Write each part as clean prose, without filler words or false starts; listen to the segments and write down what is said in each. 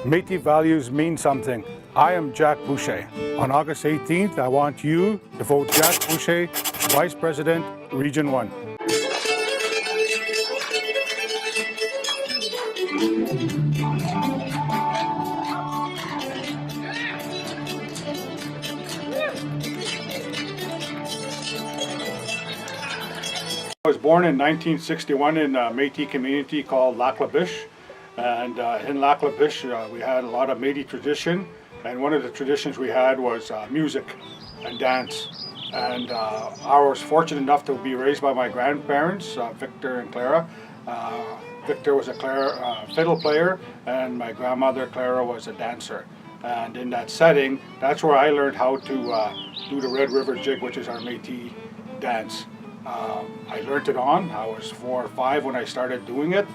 Métis values mean something. I am Jack Boucher. On August 18th, I want you to vote Jack Boucher, Vice President, Region 1. I was born in 1961 in a Métis community called Lac-La-Biche, and in Lac-La-Biche we had a lot of Métis tradition, and one of the traditions we had was music and dance. And I was fortunate enough to be raised by my grandparents, Victor and Clara. Victor was a fiddle player, and my grandmother Clara was a dancer. And in that setting, that's where I learned how to do the Red River Jig, which is our Métis dance. I learned it on. I was 4 or 5 when I started doing it,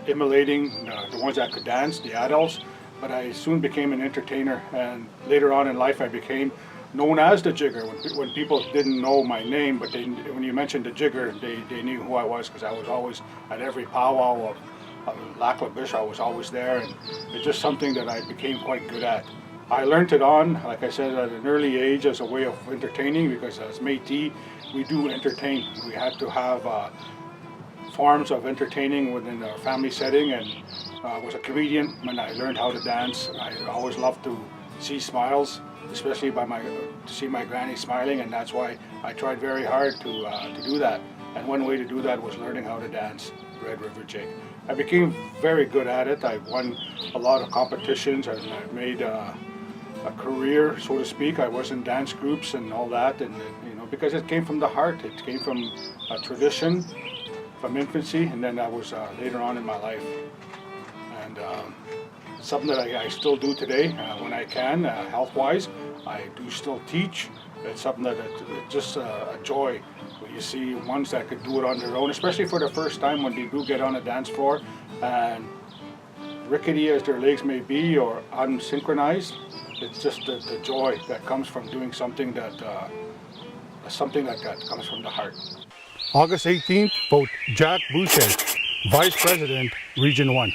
emulating the ones that could dance, the adults. But I soon became an entertainer, and later on in life I became known as the Jigger. When people didn't know my name, but when you mentioned the Jigger, they knew who I was, because I was always at every powwow of Lac-La-Biche. I was always there, and it's just something that I became quite good at. I learned it on, like I said, at an early age as a way of entertaining, because as Métis, we do entertain. We had to have forms of entertaining within our family setting, and I was a comedian when I learned how to dance. I always loved to see smiles, especially to see my granny smiling, and that's why I tried very hard to do that. And one way to do that was learning how to dance Red River Jig. I became very good at it. I won a lot of competitions, and I made a career, so to speak. I was in dance groups and all that, and because it came from the heart. It came from a tradition, from infancy, and then that was later on in my life. And something that I still do today when I can, health-wise. I do still teach. It's something that it's just a joy when you see ones that could do it on their own, especially for the first time when they do get on a dance floor, and rickety as their legs may be or unsynchronized. It's just the joy that comes from doing something that comes from the heart. August 18th, vote Jack Boucher, Vice President, Region 1.